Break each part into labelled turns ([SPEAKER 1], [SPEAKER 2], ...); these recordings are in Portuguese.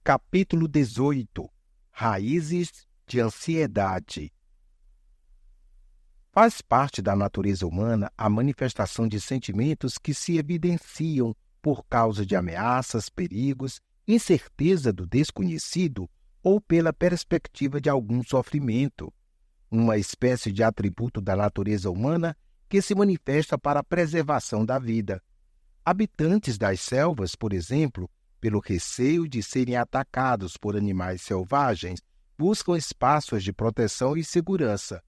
[SPEAKER 1] Capítulo 18. Raízes de ansiedade. Faz parte da natureza humana a manifestação de sentimentos que se evidenciam por causa de ameaças, perigos, incerteza do desconhecido ou pela perspectiva de algum sofrimento. Uma espécie de atributo da natureza humana que se manifesta para a preservação da vida. Habitantes das selvas, por exemplo, pelo receio de serem atacados por animais selvagens, buscam espaços de proteção e segurança.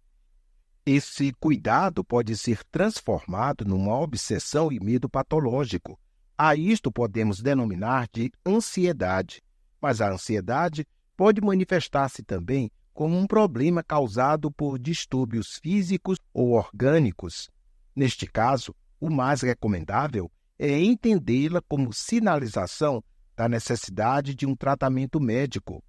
[SPEAKER 1] Esse cuidado pode ser transformado numa obsessão e medo patológico. A isto podemos denominar de ansiedade, mas a ansiedade pode manifestar-se também como um problema causado por distúrbios físicos ou orgânicos. Neste caso, o mais recomendável é entendê-la como sinalização da necessidade de um tratamento médico.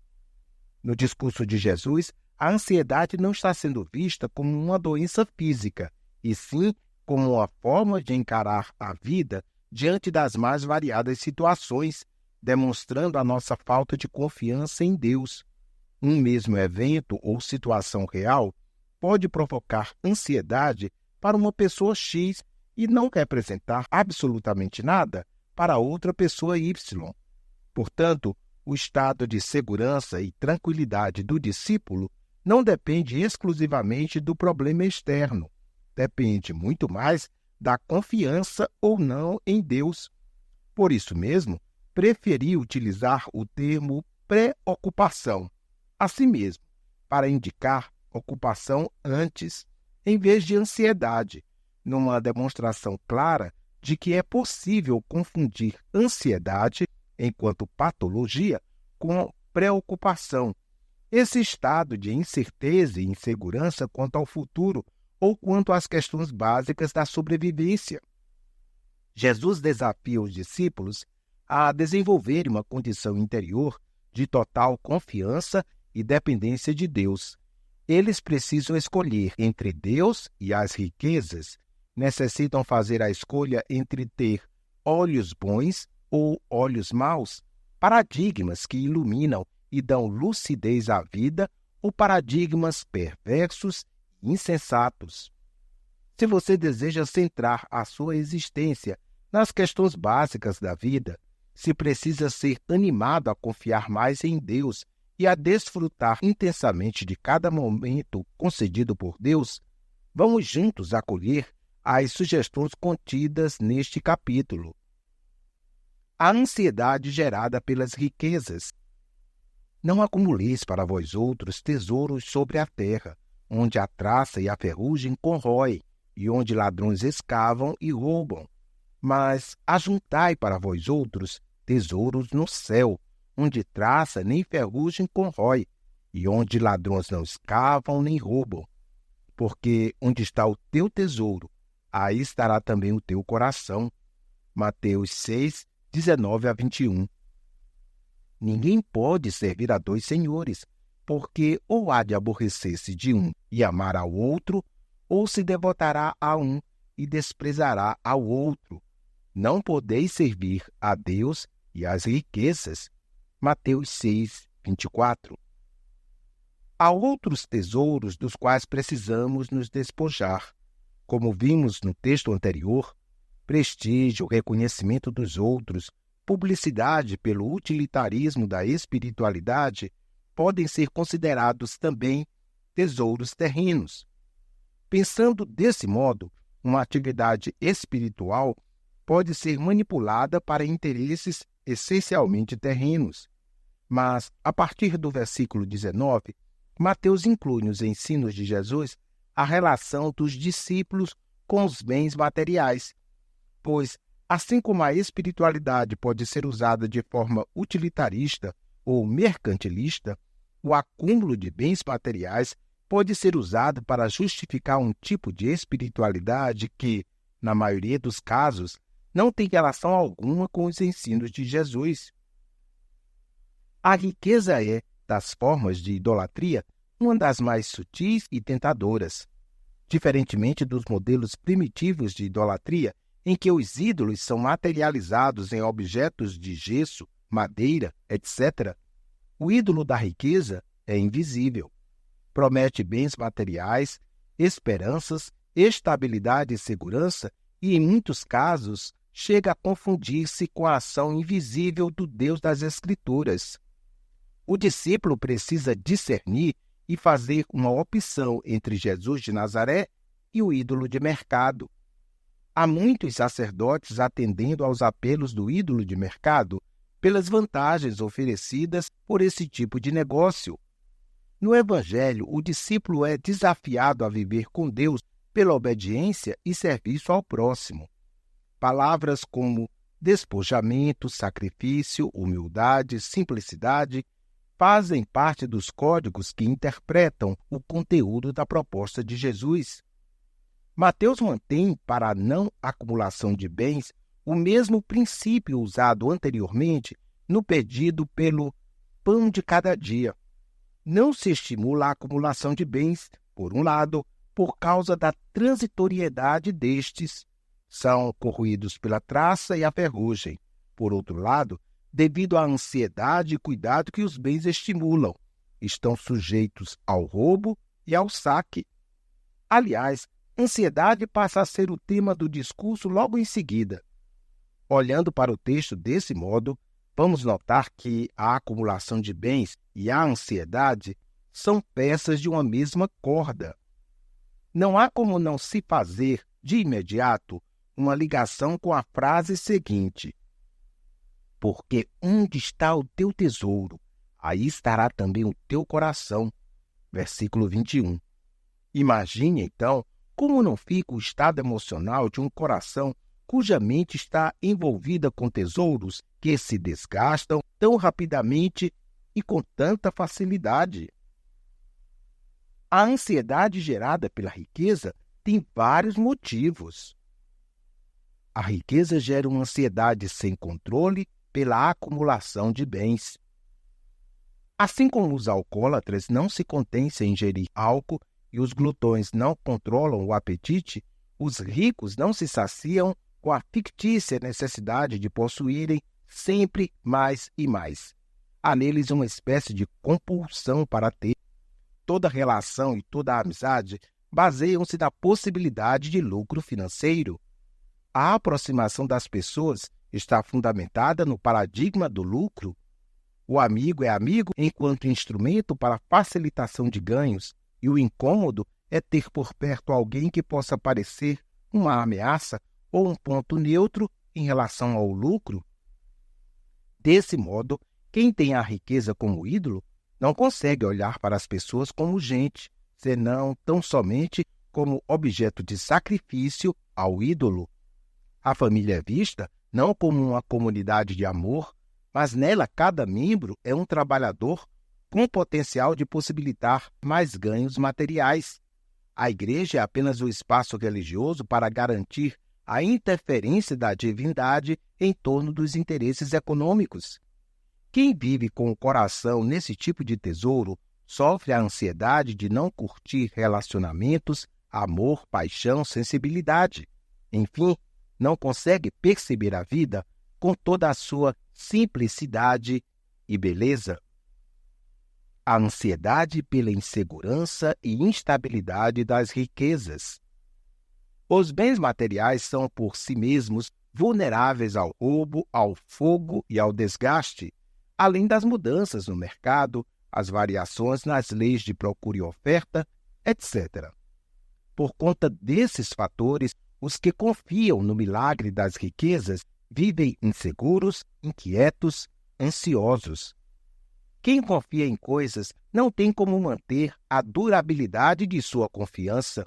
[SPEAKER 1] No discurso de Jesus, a ansiedade não está sendo vista como uma doença física, e sim como uma forma de encarar a vida diante das mais variadas situações, demonstrando a nossa falta de confiança em Deus. Um mesmo evento ou situação real pode provocar ansiedade para uma pessoa X e não representar absolutamente nada para outra pessoa Y. Portanto, o estado de segurança e tranquilidade do discípulo não depende exclusivamente do problema externo. Depende muito mais da confiança ou não em Deus. Por isso mesmo, preferi utilizar o termo preocupação, assim mesmo, para indicar ocupação antes, em vez de ansiedade, numa demonstração clara de que é possível confundir ansiedade enquanto patologia, com preocupação. Esse estado de incerteza e insegurança quanto ao futuro ou quanto às questões básicas da sobrevivência. Jesus desafia os discípulos a desenvolverem uma condição interior de total confiança e dependência de Deus. Eles precisam escolher entre Deus e as riquezas. Necessitam fazer a escolha entre ter olhos bons ou olhos maus, paradigmas que iluminam e dão lucidez à vida ou paradigmas perversos e insensatos. Se você deseja centrar a sua existência nas questões básicas da vida, se precisa ser animado a confiar mais em Deus e a desfrutar intensamente de cada momento concedido por Deus, vamos juntos acolher as sugestões contidas neste capítulo. A ansiedade gerada pelas riquezas. Não acumuleis para vós outros tesouros sobre a terra, onde a traça e a ferrugem corroem, e onde ladrões escavam e roubam. Mas ajuntai para vós outros tesouros no céu, onde traça nem ferrugem corrói, e onde ladrões não escavam nem roubam. Porque onde está o teu tesouro, aí estará também o teu coração. Mateus 6, 19-21. Ninguém pode servir a dois senhores, porque ou há de aborrecer-se de um e amar ao outro, ou se devotará a um e desprezará ao outro. Não podeis servir a Deus e às riquezas. Mateus 6, 24. Há outros tesouros dos quais precisamos nos despojar. Como vimos no texto anterior, prestígio, reconhecimento dos outros, publicidade pelo utilitarismo da espiritualidade podem ser considerados também tesouros terrenos. Pensando desse modo, uma atividade espiritual pode ser manipulada para interesses essencialmente terrenos. Mas, a partir do versículo 19, Mateus inclui nos ensinos de Jesus a relação dos discípulos com os bens materiais, pois, assim como a espiritualidade pode ser usada de forma utilitarista ou mercantilista, o acúmulo de bens materiais pode ser usado para justificar um tipo de espiritualidade que, na maioria dos casos, não tem relação alguma com os ensinos de Jesus. A riqueza é, das formas de idolatria, uma das mais sutis e tentadoras. Diferentemente dos modelos primitivos de idolatria, em que os ídolos são materializados em objetos de gesso, madeira, etc., O ídolo da riqueza é invisível. Promete bens materiais, esperanças, estabilidade e segurança e, em muitos casos, chega a confundir-se com a ação invisível do Deus das Escrituras. O discípulo precisa discernir e fazer uma opção entre Jesus de Nazaré e o ídolo de mercado. Há muitos sacerdotes atendendo aos apelos do ídolo de mercado pelas vantagens oferecidas por esse tipo de negócio. No Evangelho, o discípulo é desafiado a viver com Deus pela obediência e serviço ao próximo. Palavras como despojamento, sacrifício, humildade, simplicidade fazem parte dos códigos que interpretam o conteúdo da proposta de Jesus. Mateus mantém para a não acumulação de bens o mesmo princípio usado anteriormente no pedido pelo pão de cada dia. Não se estimula a acumulação de bens, por um lado, por causa da transitoriedade destes. São corroídos pela traça e a ferrugem. Por outro lado, devido à ansiedade e cuidado que os bens estimulam, estão sujeitos ao roubo e ao saque. Aliás, ansiedade passa a ser o tema do discurso logo em seguida. Olhando para o texto desse modo, vamos notar que a acumulação de bens e a ansiedade são peças de uma mesma corda. Não há como não se fazer, de imediato, uma ligação com a frase seguinte: porque onde está o teu tesouro, aí estará também o teu coração. Versículo 21. Imagine, então, como não fica o estado emocional de um coração cuja mente está envolvida com tesouros que se desgastam tão rapidamente e com tanta facilidade. A ansiedade gerada pela riqueza tem vários motivos. A riqueza gera uma ansiedade sem controle pela acumulação de bens. Assim como os alcoólatras não se contêm sem ingerir álcool e os glutões não controlam o apetite, os ricos não se saciam com a fictícia necessidade de possuírem sempre mais e mais. Há neles uma espécie de compulsão para ter. Toda relação e toda amizade baseiam-se na possibilidade de lucro financeiro. A aproximação das pessoas está fundamentada no paradigma do lucro. O amigo é amigo enquanto instrumento para a facilitação de ganhos, e o incômodo é ter por perto alguém que possa parecer uma ameaça ou um ponto neutro em relação ao lucro. Desse modo, quem tem a riqueza como ídolo não consegue olhar para as pessoas como gente, senão tão somente como objeto de sacrifício ao ídolo. A família é vista não como uma comunidade de amor, mas nela cada membro é um trabalhador com potencial de possibilitar mais ganhos materiais. A igreja é apenas o espaço religioso para garantir a interferência da divindade em torno dos interesses econômicos. Quem vive com o coração nesse tipo de tesouro sofre a ansiedade de não curtir relacionamentos, amor, paixão, sensibilidade. Enfim, não consegue perceber a vida com toda a sua simplicidade e beleza. A ansiedade pela insegurança e instabilidade das riquezas. Os bens materiais são por si mesmos vulneráveis ao roubo, ao fogo e ao desgaste, além das mudanças no mercado, as variações nas leis de procura e oferta, etc. Por conta desses fatores, os que confiam no milagre das riquezas vivem inseguros, inquietos, ansiosos. Quem confia em coisas não tem como manter a durabilidade de sua confiança.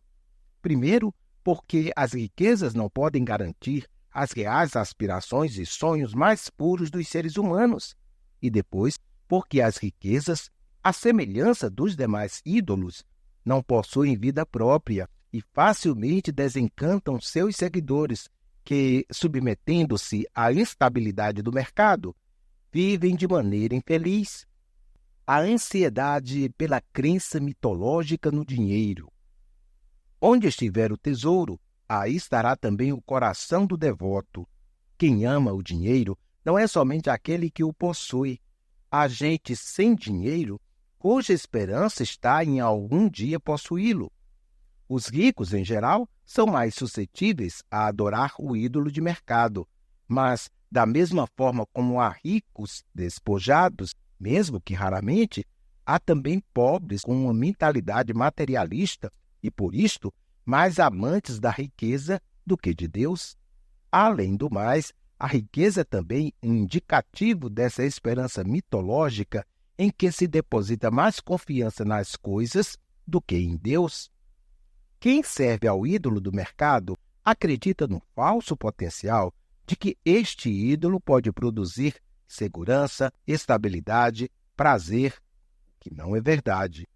[SPEAKER 1] Primeiro, porque as riquezas não podem garantir as reais aspirações e sonhos mais puros dos seres humanos. E depois, porque as riquezas, à semelhança dos demais ídolos, não possuem vida própria e facilmente desencantam seus seguidores, que, submetendo-se à instabilidade do mercado, vivem de maneira infeliz. A ansiedade pela crença mitológica no dinheiro. Onde estiver o tesouro, aí estará também o coração do devoto. Quem ama o dinheiro não é somente aquele que o possui, há gente sem dinheiro cuja esperança está em algum dia possuí-lo. Os ricos, em geral, são mais suscetíveis a adorar o ídolo de mercado, mas, da mesma forma como há ricos despojados, mesmo que raramente, há também pobres com uma mentalidade materialista e, por isto, mais amantes da riqueza do que de Deus. Além do mais, a riqueza é também um indicativo dessa esperança mitológica em que se deposita mais confiança nas coisas do que em Deus. Quem serve ao ídolo do mercado acredita no falso potencial de que este ídolo pode produzir segurança, estabilidade, prazer, que não é verdade.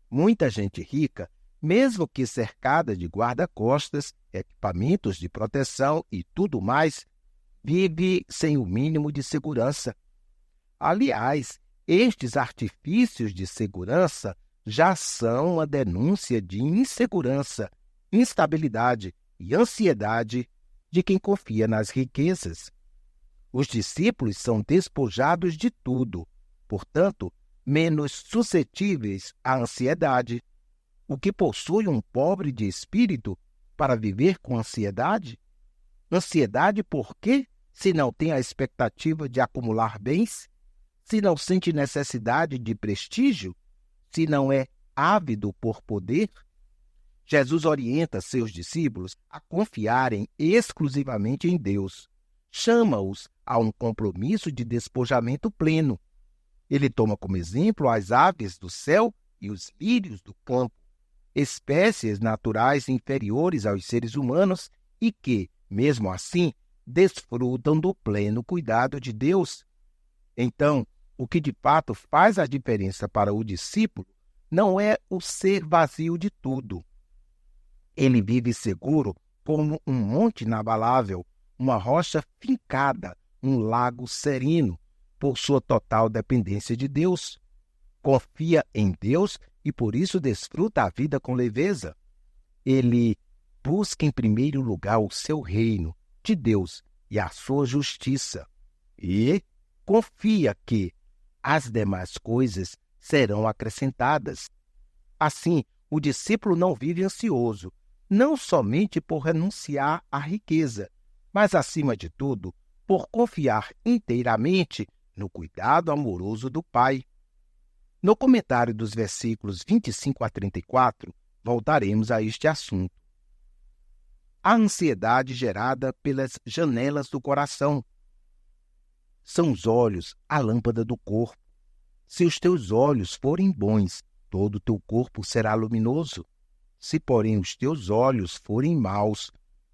[SPEAKER 1] Muita gente rica, mesmo que cercada de guarda-costas, equipamentos de proteção e tudo mais, vive sem o mínimo de segurança. Aliás, estes artifícios de segurança já são uma denúncia de insegurança, instabilidade e ansiedade de quem confia nas riquezas. Os discípulos são despojados de tudo, portanto, menos suscetíveis à ansiedade. O que possui um pobre de espírito para viver com ansiedade? Ansiedade por quê? Se não tem a expectativa de acumular bens? Se não sente necessidade de prestígio? Se não é ávido por poder? Jesus orienta seus discípulos a confiarem exclusivamente em Deus. Chama-os a um compromisso de despojamento pleno. Ele toma como exemplo as aves do céu e os lírios do campo, espécies naturais inferiores aos seres humanos e que, mesmo assim, desfrutam do pleno cuidado de Deus. Então, o que de fato faz a diferença para o discípulo não é o ser vazio de tudo. Ele vive seguro como um monte inabalável, uma rocha fincada, um lago sereno, por sua total dependência de Deus. Confia em Deus e por isso desfruta a vida com leveza. Ele busca em primeiro lugar o seu reino de Deus e a sua justiça. E confia que as demais coisas serão acrescentadas. Assim, o discípulo não vive ansioso, não somente por renunciar à riqueza, mas, acima de tudo, por confiar inteiramente no cuidado amoroso do Pai. No comentário dos versículos 25 a 34, voltaremos a este assunto. A ansiedade gerada pelas janelas do coração. São os olhos a lâmpada do corpo. Se os teus olhos forem bons, todo o teu corpo será luminoso. Se, porém, os teus olhos forem maus,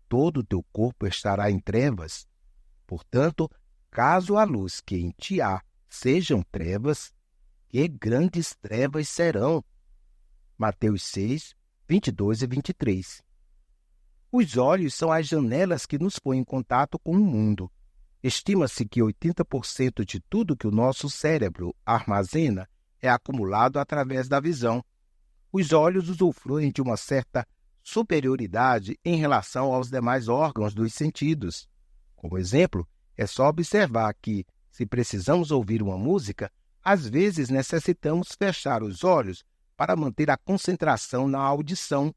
[SPEAKER 1] todo o teu corpo estará em trevas. Portanto, caso a luz que em ti há sejam trevas, que grandes trevas serão. Mateus 6, 22 e 23. Os olhos são as janelas que nos põem em contato com o mundo. Estima-se que 80% de tudo que o nosso cérebro armazena é acumulado através da visão. Os olhos usufruem de uma certa superioridade em relação aos demais órgãos dos sentidos. Como exemplo, é só observar que, se precisamos ouvir uma música, às vezes necessitamos fechar os olhos para manter a concentração na audição.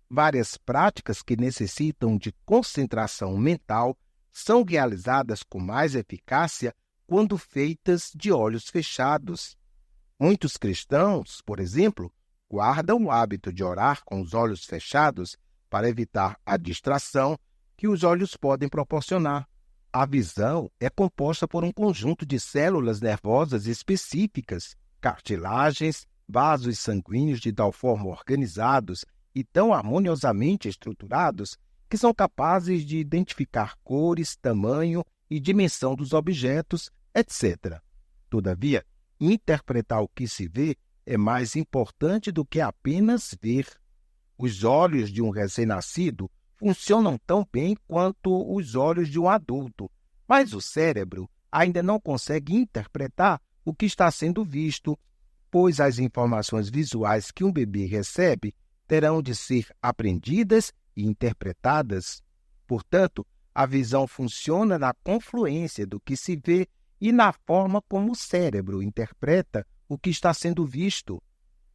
[SPEAKER 1] Várias práticas que necessitam de concentração mental são realizadas com mais eficácia quando feitas de olhos fechados. Muitos cristãos, por exemplo, guardam o hábito de orar com os olhos fechados para evitar a distração que os olhos podem proporcionar. A visão é composta por um conjunto de células nervosas específicas, cartilagens, vasos sanguíneos de tal forma organizados e tão harmoniosamente estruturados que são capazes de identificar cores, tamanho e dimensão dos objetos, etc. Todavia, interpretar o que se vê é mais importante do que apenas ver. Os olhos de um recém-nascido funcionam tão bem quanto os olhos de um adulto, mas o cérebro ainda não consegue interpretar o que está sendo visto, pois as informações visuais que um bebê recebe terão de ser aprendidas e interpretadas. Portanto, a visão funciona na confluência do que se vê e na forma como o cérebro interpreta o que está sendo visto.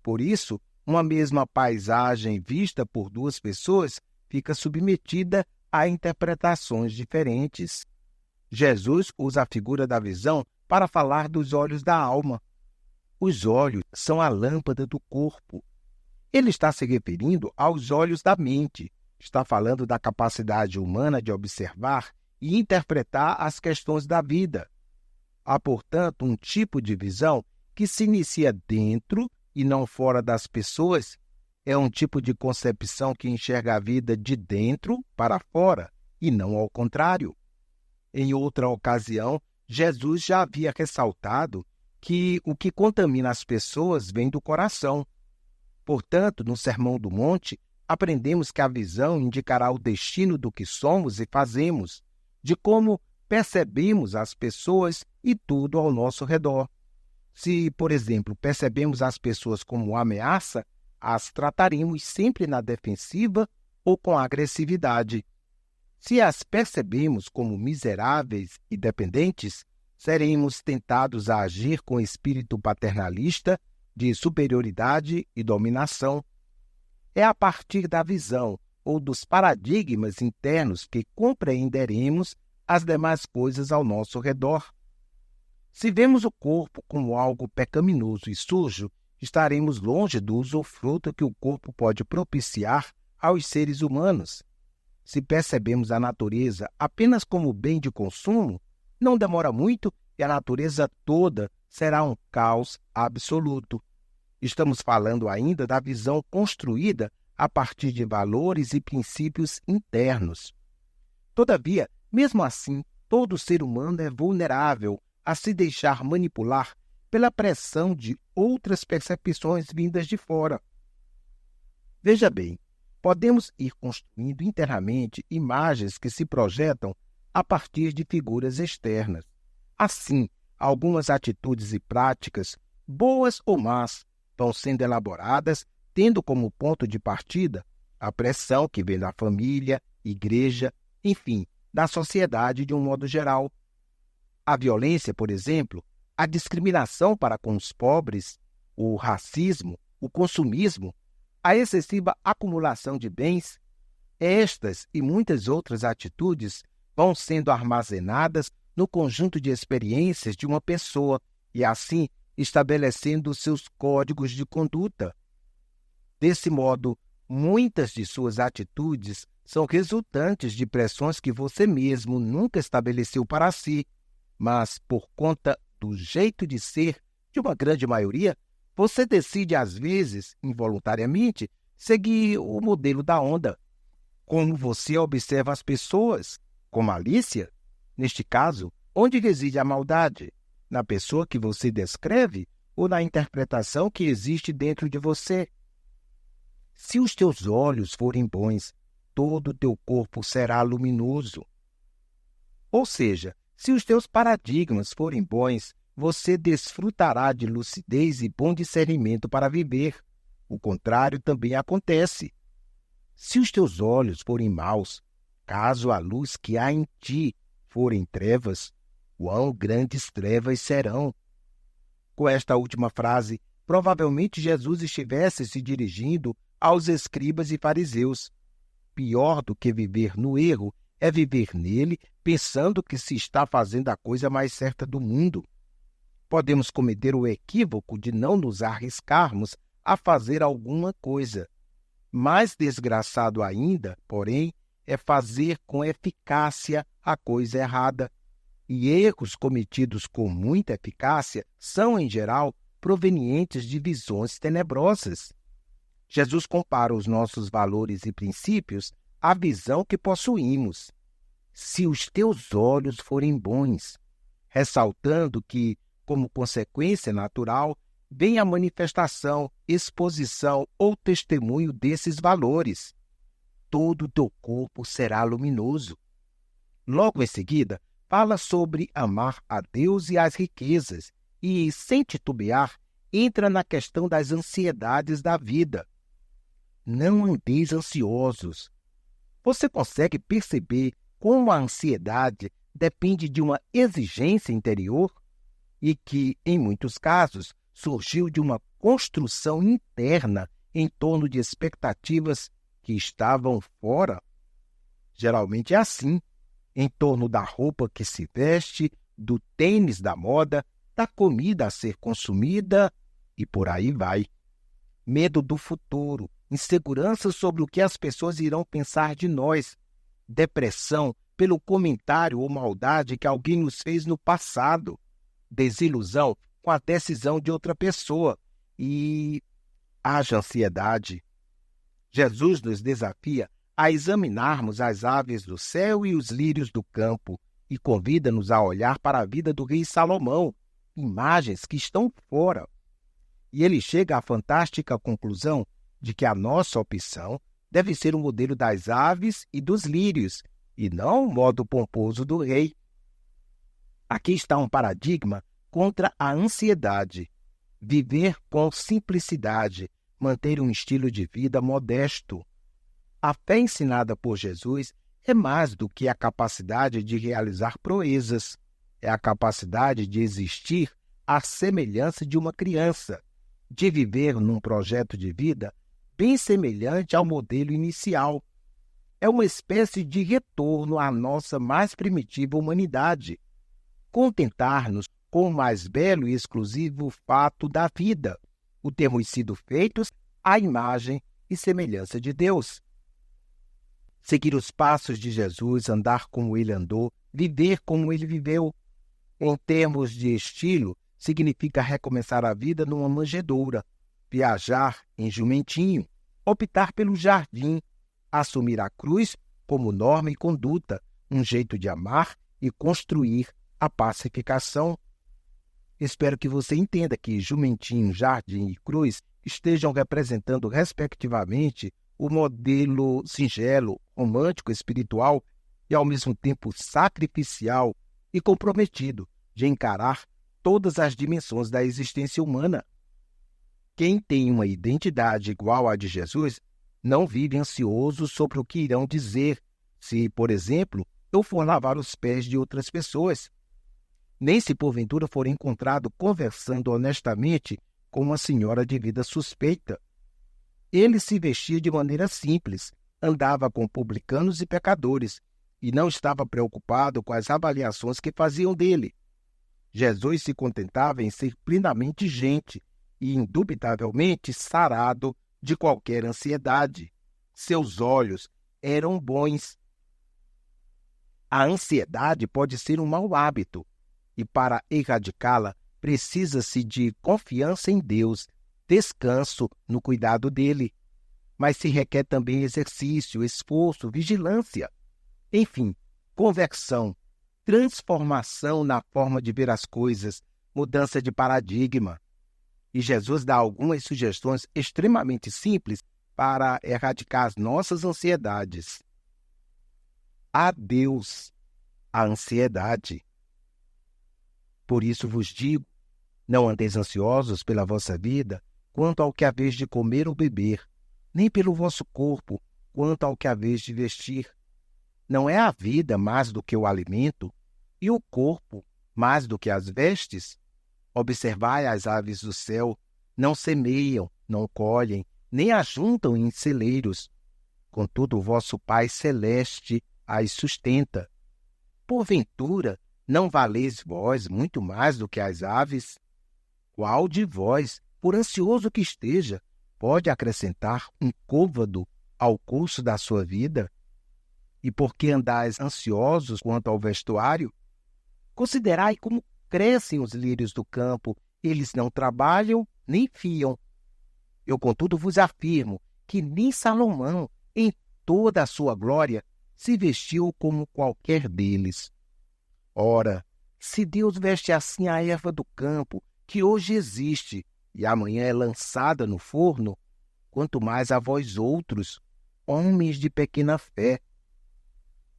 [SPEAKER 1] Por isso, uma mesma paisagem vista por duas pessoas fica submetida a interpretações diferentes. Jesus usa a figura da visão para falar dos olhos da alma. Os olhos são a lâmpada do corpo. Ele está se referindo aos olhos da mente. Está falando da capacidade humana de observar e interpretar as questões da vida. Há, portanto, um tipo de visão que se inicia dentro e não fora das pessoas. É um tipo de concepção que enxerga a vida de dentro para fora e não ao contrário. Em outra ocasião, Jesus já havia ressaltado que o que contamina as pessoas vem do coração. Portanto, no Sermão do Monte, aprendemos que a visão indicará o destino do que somos e fazemos, de como percebemos as pessoas e tudo ao nosso redor. Se, por exemplo, percebemos as pessoas como ameaça, as trataremos sempre na defensiva ou com agressividade. Se as percebemos como miseráveis e dependentes, seremos tentados a agir com espírito paternalista, de superioridade e dominação. É a partir da visão ou dos paradigmas internos que compreenderemos as demais coisas ao nosso redor. Se vemos o corpo como algo pecaminoso e sujo, estaremos longe do usufruto que o corpo pode propiciar aos seres humanos. Se percebemos a natureza apenas como bem de consumo, não demora muito e a natureza toda será um caos absoluto. Estamos falando ainda da visão construída a partir de valores e princípios internos. Todavia, mesmo assim, todo ser humano é vulnerável a se deixar manipular pela pressão de outras percepções vindas de fora. Veja bem, podemos ir construindo internamente imagens que se projetam a partir de figuras externas. Assim, algumas atitudes e práticas, boas ou más, vão sendo elaboradas, tendo como ponto de partida a pressão que vem da família, igreja, enfim, da sociedade de um modo geral. A violência, por exemplo, a discriminação para com os pobres, o racismo, o consumismo, a excessiva acumulação de bens, estas e muitas outras atitudes vão sendo armazenadas no conjunto de experiências de uma pessoa e, assim, estabelecendo seus códigos de conduta. Desse modo, muitas de suas atitudes são resultantes de pressões que você mesmo nunca estabeleceu para si, mas, por conta do jeito de ser de uma grande maioria, você decide, às vezes, involuntariamente, seguir o modelo da onda. Como você observa as pessoas? Com malícia? Neste caso, onde reside a maldade? Na pessoa que você descreve ou na interpretação que existe dentro de você? Se os teus olhos forem bons, todo o teu corpo será luminoso. Ou seja, se os teus paradigmas forem bons, você desfrutará de lucidez e bom discernimento para viver. O contrário também acontece. Se os teus olhos forem maus, caso a luz que há em ti forem trevas, quão grandes trevas serão. Com esta última frase, provavelmente Jesus estivesse se dirigindo aos escribas e fariseus. Pior do que viver no erro é viver nele pensando que se está fazendo a coisa mais certa do mundo. Podemos cometer o equívoco de não nos arriscarmos a fazer alguma coisa. Mais desgraçado ainda, porém, é fazer com eficácia a coisa errada. E erros cometidos com muita eficácia são, em geral, provenientes de visões tenebrosas. Jesus compara os nossos valores e princípios à visão que possuímos. Se os teus olhos forem bons, ressaltando que, como consequência natural, vem a manifestação, exposição ou testemunho desses valores. Todo o teu corpo será luminoso. Logo em seguida, fala sobre amar a Deus e as riquezas e, sem titubear, entra na questão das ansiedades da vida. Não andeis ansiosos. Você consegue perceber como a ansiedade depende de uma exigência interior e que, em muitos casos, surgiu de uma construção interna em torno de expectativas que estavam fora. Geralmente é assim, em torno da roupa que se veste, do tênis da moda, da comida a ser consumida e por aí vai. Medo do futuro, insegurança sobre o que as pessoas irão pensar de nós, depressão pelo comentário ou maldade que alguém nos fez no passado, desilusão com a decisão de outra pessoa e haja ansiedade. Jesus nos desafia a examinarmos as aves do céu e os lírios do campo e convida-nos a olhar para a vida do rei Salomão, imagens que estão fora. E ele chega à fantástica conclusão de que a nossa opção deve ser o modelo das aves e dos lírios, e não o modo pomposo do rei. Aqui está um paradigma contra a ansiedade. Viver com simplicidade, manter um estilo de vida modesto. A fé ensinada por Jesus é mais do que a capacidade de realizar proezas. É a capacidade de existir à semelhança de uma criança, de viver num projeto de vida bem semelhante ao modelo inicial. É uma espécie de retorno à nossa mais primitiva humanidade. Contentar-nos com o mais belo e exclusivo fato da vida, o termos sido feitos à imagem e semelhança de Deus. Seguir os passos de Jesus, andar como ele andou, viver como ele viveu. Em termos de estilo, significa recomeçar a vida numa manjedoura, viajar em jumentinho, optar pelo jardim, assumir a cruz como norma e conduta, um jeito de amar e construir a pacificação. Espero que você entenda que jumentinho, jardim e cruz estejam representando, respectivamente, o modelo singelo, romântico, espiritual e, ao mesmo tempo, sacrificial e comprometido de encarar todas as dimensões da existência humana. Quem tem uma identidade igual à de Jesus não vive ansioso sobre o que irão dizer se, por exemplo, eu for lavar os pés de outras pessoas, nem se porventura for encontrado conversando honestamente com uma senhora de vida suspeita. Ele se vestia de maneira simples, andava com publicanos e pecadores, e não estava preocupado com as avaliações que faziam dele. Jesus se contentava em ser plenamente gente e, indubitavelmente, sarado de qualquer ansiedade. Seus olhos eram bons. A ansiedade pode ser um mau hábito, e para erradicá-la, precisa-se de confiança em Deus, descanso no cuidado dele. Mas se requer também exercício, esforço, vigilância. Enfim, conversão, transformação na forma de ver as coisas, mudança de paradigma. E Jesus dá algumas sugestões extremamente simples para erradicar as nossas ansiedades. Adeus à ansiedade. Por isso vos digo, não andeis ansiosos pela vossa vida, quanto ao que haveis de comer ou beber, nem pelo vosso corpo, quanto ao que haveis de vestir. Não é a vida mais do que o alimento, e o corpo mais do que as vestes? Observai as aves do céu, não semeiam, não colhem, nem ajuntam em celeiros. Contudo, o vosso Pai Celeste as sustenta. Porventura, não valeis vós muito mais do que as aves? Qual de vós, por ansioso que esteja, pode acrescentar um côvado ao curso da sua vida? E por que andais ansiosos quanto ao vestuário? Considerai como crescem os lírios do campo, eles não trabalham nem fiam. Eu, contudo, vos afirmo que nem Salomão, em toda a sua glória, se vestiu como qualquer deles. Ora, se Deus veste assim a erva do campo, que hoje existe e amanhã é lançada no forno, quanto mais a vós outros, homens de pequena fé.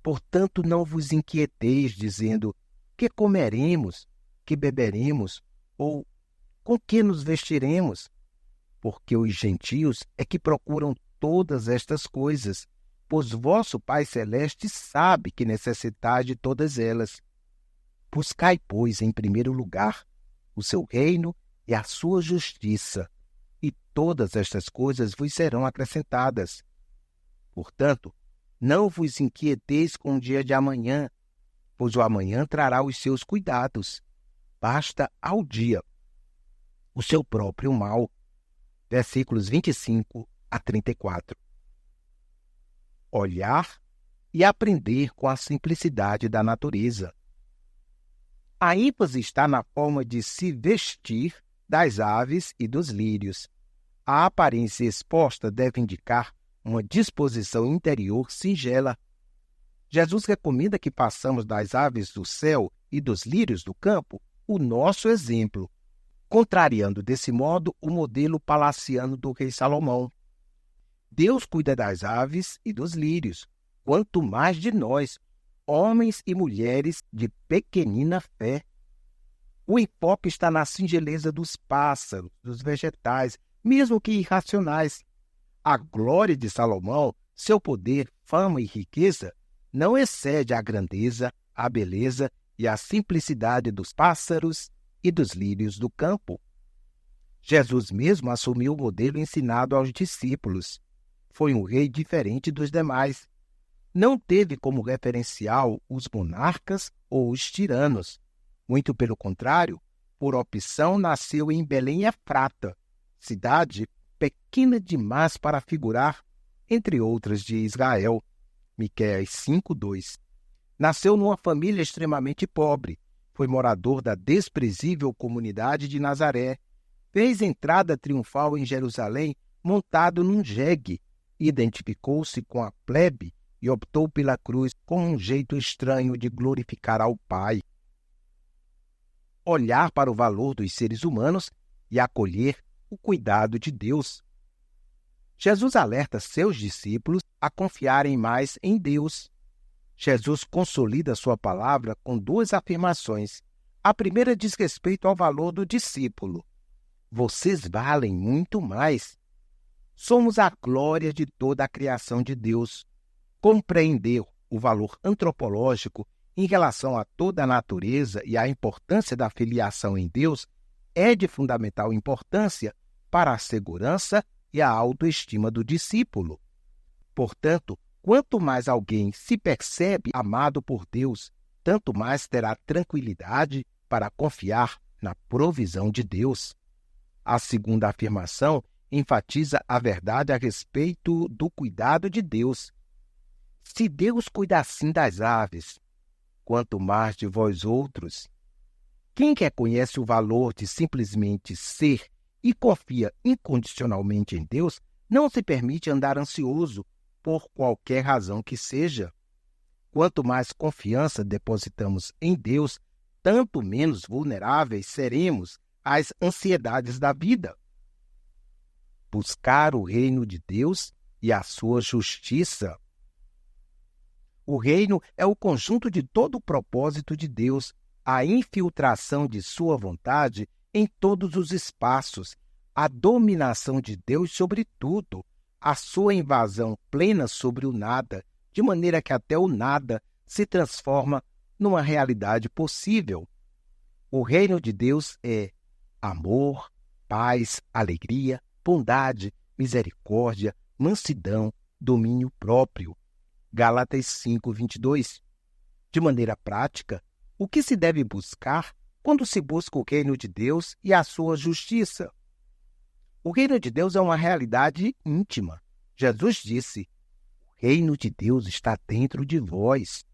[SPEAKER 1] Portanto, não vos inquieteis, dizendo, que comeremos, que beberemos, ou com que nos vestiremos? Porque os gentios é que procuram todas estas coisas, pois vosso Pai Celeste sabe que necessitais de todas elas. Buscai, pois, em primeiro lugar o seu reino e a sua justiça, e todas estas coisas vos serão acrescentadas. Portanto, não vos inquieteis com o dia de amanhã, pois o amanhã trará os seus cuidados. Basta ao dia o seu próprio mal. Versículos 25 a 34. Olhar e aprender com a simplicidade da natureza. A ênfase está na forma de se vestir das aves e dos lírios. A aparência exposta deve indicar uma disposição interior singela. Jesus recomenda que façamos das aves do céu e dos lírios do campo o nosso exemplo, contrariando desse modo o modelo palaciano do rei Salomão. Deus cuida das aves e dos lírios, quanto mais de nós, homens e mulheres de pequenina fé. O enfoque está na singeleza dos pássaros, dos vegetais, mesmo que irracionais. A glória de Salomão, seu poder, fama e riqueza, não excede a grandeza, a beleza e a simplicidade dos pássaros e dos lírios do campo. Jesus mesmo assumiu o modelo ensinado aos discípulos. Foi um rei diferente dos demais. Não teve como referencial os monarcas ou os tiranos. Muito pelo contrário, por opção nasceu em Belém Efrata, cidade pequena demais para figurar entre outras de Israel. Miqueias 5:2. Nasceu numa família extremamente pobre. Foi morador da desprezível comunidade de Nazaré. Fez entrada triunfal em Jerusalém montado num jegue. Identificou-se com a plebe e optou pela cruz como um jeito estranho de glorificar ao Pai. Olhar para o valor dos seres humanos e acolher o cuidado de Deus. Jesus alerta seus discípulos a confiarem mais em Deus. Jesus consolida sua palavra com duas afirmações. A primeira diz respeito ao valor do discípulo. Vocês valem muito mais. Somos a glória de toda a criação de Deus. Compreender o valor antropológico em relação a toda a natureza e a importância da filiação em Deus é de fundamental importância para a segurança e a autoestima do discípulo. Portanto, quanto mais alguém se percebe amado por Deus, tanto mais terá tranquilidade para confiar na provisão de Deus. A segunda afirmação enfatiza a verdade a respeito do cuidado de Deus. Se Deus cuida assim das aves, quanto mais de vós outros. Quem reconhece o valor de simplesmente ser e confia incondicionalmente em Deus, não se permite andar ansioso por qualquer razão que seja. Quanto mais confiança depositamos em Deus, tanto menos vulneráveis seremos às ansiedades da vida. Buscar o reino de Deus e a sua justiça. O reino é o conjunto de todo o propósito de Deus, a infiltração de sua vontade em todos os espaços, a dominação de Deus sobre tudo, a sua invasão plena sobre o nada, de maneira que até o nada se transforma numa realidade possível. O reino de Deus é amor, paz, alegria, bondade, misericórdia, mansidão, domínio próprio. Gálatas 5:22. De maneira prática, o que se deve buscar quando se busca o reino de Deus e a sua justiça? O reino de Deus é uma realidade íntima. Jesus disse: "O reino de Deus está dentro de vós."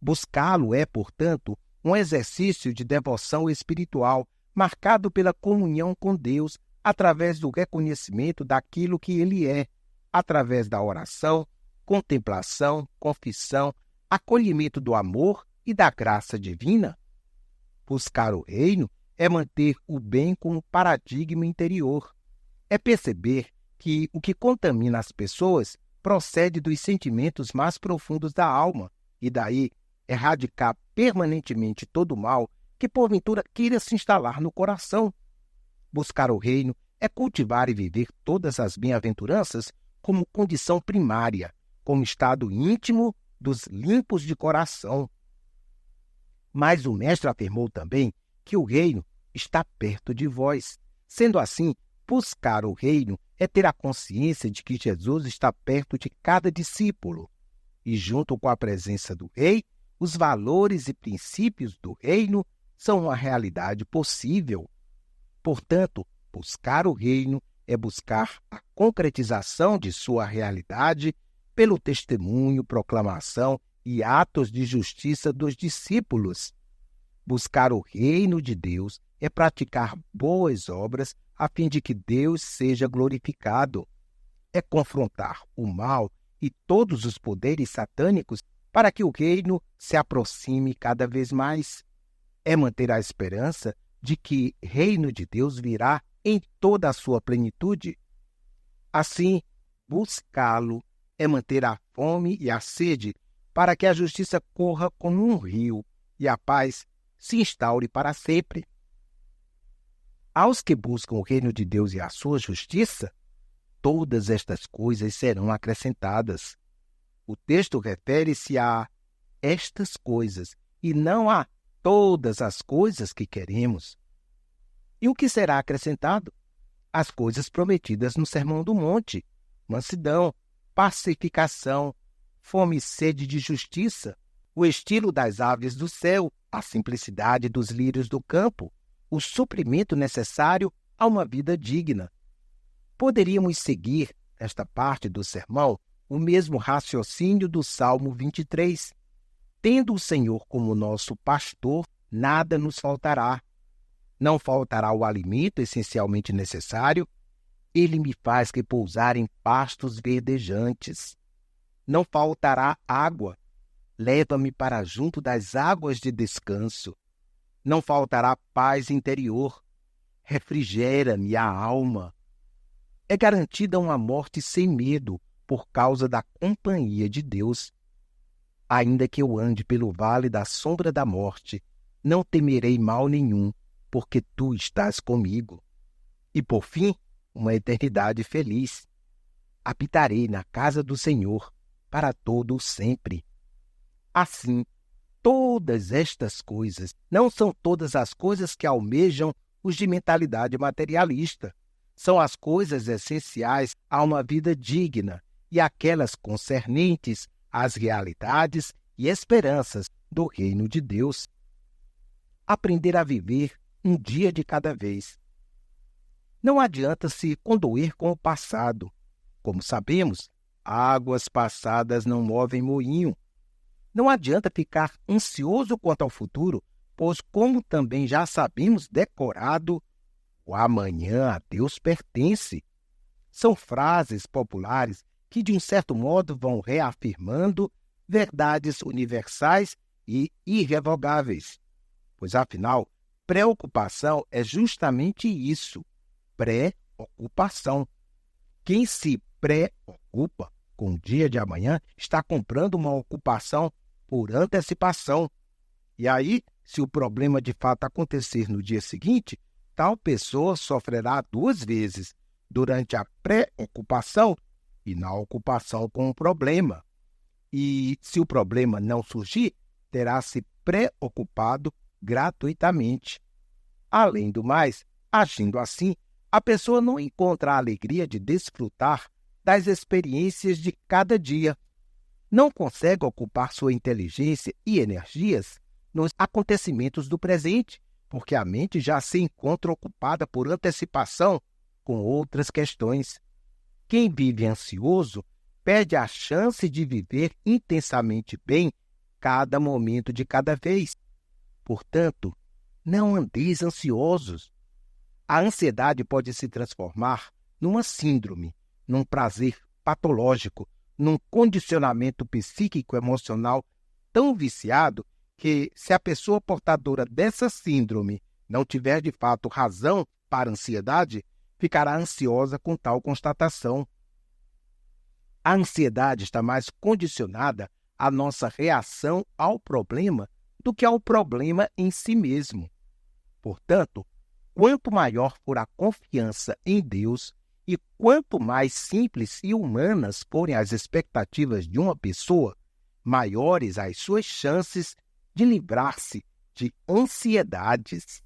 [SPEAKER 1] Buscá-lo é, portanto, um exercício de devoção espiritual marcado pela comunhão com Deus através do reconhecimento daquilo que Ele é, através da oração, contemplação, confissão, acolhimento do amor e da graça divina. Buscar o reino é manter o bem como paradigma interior. É perceber que o que contamina as pessoas procede dos sentimentos mais profundos da alma e daí erradicar permanentemente todo o mal que porventura queira se instalar no coração. Buscar o reino é cultivar e viver todas as bem-aventuranças como condição primária, como estado íntimo dos limpos de coração. Mas o mestre afirmou também que o reino está perto de vós. Sendo assim, buscar o reino é ter a consciência de que Jesus está perto de cada discípulo. E junto com a presença do rei, os valores e princípios do reino são uma realidade possível. Portanto, buscar o reino é buscar a concretização de sua realidade pelo testemunho, proclamação e atos de justiça dos discípulos. Buscar o reino de Deus é praticar boas obras a fim de que Deus seja glorificado. É confrontar o mal e todos os poderes satânicos para que o reino se aproxime cada vez mais. É manter a esperança de que o reino de Deus virá em toda a sua plenitude. Assim, buscá-lo é manter a fome e a sede para que a justiça corra como um rio e a paz se instaure para sempre. Aos que buscam o reino de Deus e a sua justiça, todas estas coisas serão acrescentadas. O texto refere-se a estas coisas e não a todas as coisas que queremos. E o que será acrescentado? As coisas prometidas no Sermão do Monte: mansidão, pacificação, fome e sede de justiça, o estilo das aves do céu, a simplicidade dos lírios do campo, o suprimento necessário a uma vida digna. Poderíamos seguir, nesta parte do sermão, o mesmo raciocínio do Salmo 23. Tendo o Senhor como nosso pastor, nada nos faltará. Não faltará o alimento essencialmente necessário. Ele me faz repousar em pastos verdejantes. Não faltará água. Leva-me para junto das águas de descanso. Não faltará paz interior. Refrigera-me a alma. É garantida uma morte sem medo por causa da companhia de Deus. Ainda que eu ande pelo vale da sombra da morte, não temerei mal nenhum, porque tu estás comigo. E por fim, uma eternidade feliz. Habitarei na casa do Senhor para todo o sempre. Assim, todas estas coisas não são todas as coisas que almejam os de mentalidade materialista. São as coisas essenciais a uma vida digna e aquelas concernentes às realidades e esperanças do reino de Deus. Aprender a viver um dia de cada vez. Não adianta se condoer com o passado. Como sabemos, águas passadas não movem moinho. Não adianta ficar ansioso quanto ao futuro, pois, como também já sabemos decorado, o amanhã a Deus pertence. São frases populares que, de um certo modo, vão reafirmando verdades universais e irrevogáveis. Pois, afinal, preocupação é justamente isso, pré-ocupação. Quem se preocupa com o dia de amanhã está comprando uma ocupação por antecipação. E aí, se o problema de fato acontecer no dia seguinte, tal pessoa sofrerá duas vezes, durante a pré-ocupação e na ocupação com o problema. E se o problema não surgir, terá se preocupado gratuitamente. Além do mais, agindo assim, a pessoa não encontra a alegria de desfrutar das experiências de cada dia. Não consegue ocupar sua inteligência e energias nos acontecimentos do presente, porque a mente já se encontra ocupada por antecipação com outras questões. Quem vive ansioso perde a chance de viver intensamente bem cada momento de cada vez. Portanto, não andeis ansiosos. A ansiedade pode se transformar numa síndrome, num prazer patológico, num condicionamento psíquico-emocional tão viciado que, se a pessoa portadora dessa síndrome não tiver de fato razão para a ansiedade, ficará ansiosa com tal constatação. A ansiedade está mais condicionada à nossa reação ao problema do que ao problema em si mesmo. Portanto, quanto maior for a confiança em Deus e quanto mais simples e humanas forem as expectativas de uma pessoa, maiores as suas chances de livrar-se de ansiedades.